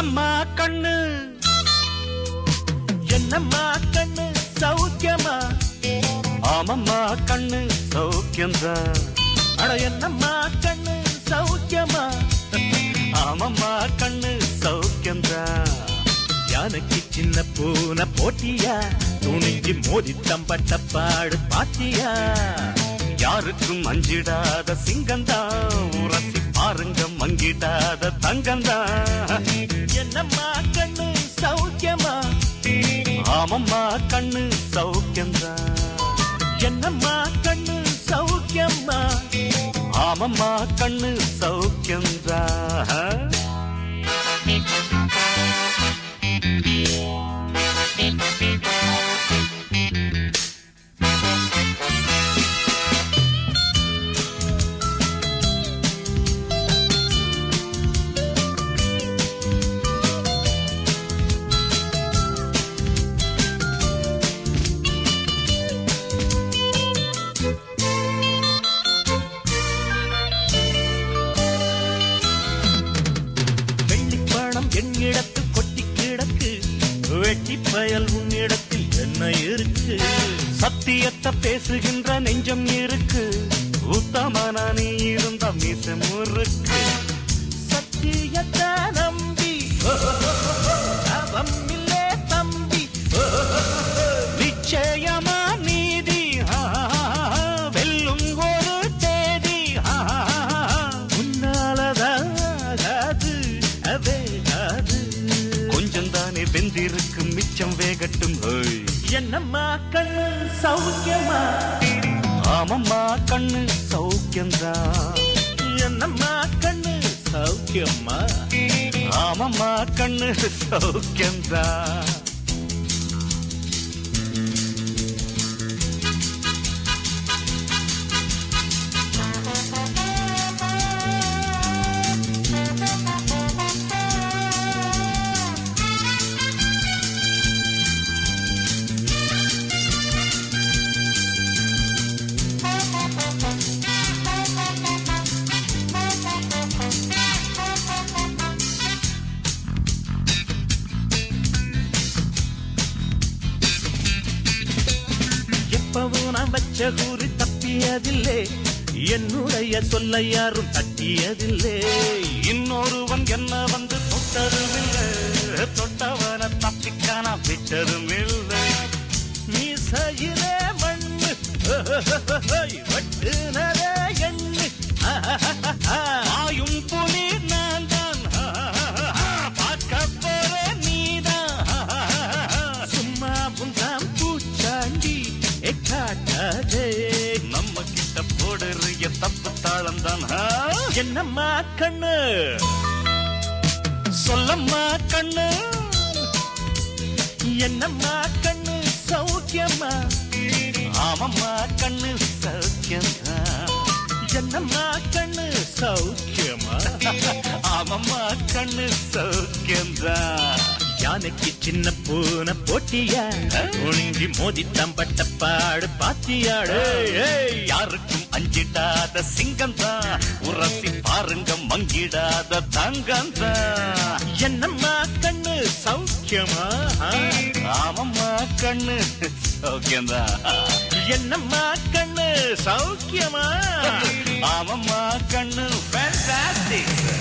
சொல்லம்மா கண்ணு என்னம்மா கண்ணு சௌக்கியமா? ஆமம்மா கண்ணு சௌக்கியம்தான். அட என்னம்மா கண்ணு சௌக்கியமா? ஆமம்மா கண்ணு சௌக்கியம்தான். யானைக்கு சின்ன பூனை போட்டியா? துணிஞ்சு மோதி தம்பட்ட பாடு பாத்தியா? யாருக்கும் அஞ்சிடாத சிங்கந்தான், உரசி பாருங்க மங்கிடாத தங்கந்தான். என்னம்மா கண்ணு சௌக்கியமா? ஆமம்மா கண்ணு சௌக்கியம்தான். என்னம்மா கண்ணு சௌக்கியமா? ஆமம்மா கண்ணு சௌக்கியம்தான். என்னிடத்து கொட்டி கிடக்கு, வெட்டி பயல் உன்னிடத்தில் என்ன இருக்கு? சத்தியத்தை பேசுகின்ற நெஞ்சம் இருக்கு, உத்தமனா நீ இருந்த மீச முறுக்கு. சத்தியத்தை நம்பி அவமில்லே தம்பி, நிச்சயமா நீதி வெல்லும் ஒரு தேதி. உன்னாலதாகாது கொஞ்சம் தானே வெந்திருக்கு, மிச்சம் வேகட்டும். என்னம்மா கண்ணு சௌக்கியமா? ஆமம்மா கண்ணு சௌக்கியம்தான். என்னம்மா கண்ணு சௌக்கியமா? ஆமம்மா கண்ணு சௌக்கியம்தான். நான் வச்ச கூறி தப்பியதில்லை, என்னுடைய சொல்ல யாரும் தட்டியதில்லை. இன்னொருவன் என்ன வந்து தொட்டதுமில்லை, தொட்டவன தப்பிக்கான விட்டதும் இல்லை. மீசையிலே மண்ணு வெட்டுனதே எண்ணு, ஆயும் புலி நான் தான், பார்க்க போற நீதான். சும்மாவும் தான் பூச்சாண்டி காட்டாதே, நம்ம கிட்ட போடுறிய தப்பு தாளம் தான். என்னம்மா கண்ணு சொல்லம்மா கண்ணு? என்னம்மா கண்ணு சௌக்கியமா? ஆமம்மா கண்ணு சௌக்கியமா? என்னம்மா கண்ணு சௌக்கியமா? ஆமம்மா கண்ணு சௌக்கியம்தா. யானைக்கு சின்ன பூனை போட்டியா? துணிஞ்சி மோதி தம்பட்ட பாடு பாத்தியாடு. யாருக்கும் அஞ்சிடாத சிங்கம்தான், உரசி பாருங்க மங்கிடாத தங்கம்தான். என்னம்மா கண்ணு சௌக்கியமா? ஆமம்மா கண்ணு சௌக்கியம்தான். என்னம்மா கண்ணு சௌக்கியமா? ஆமம்மா கண்ணு ஃபேண்டாஸ்டிக்.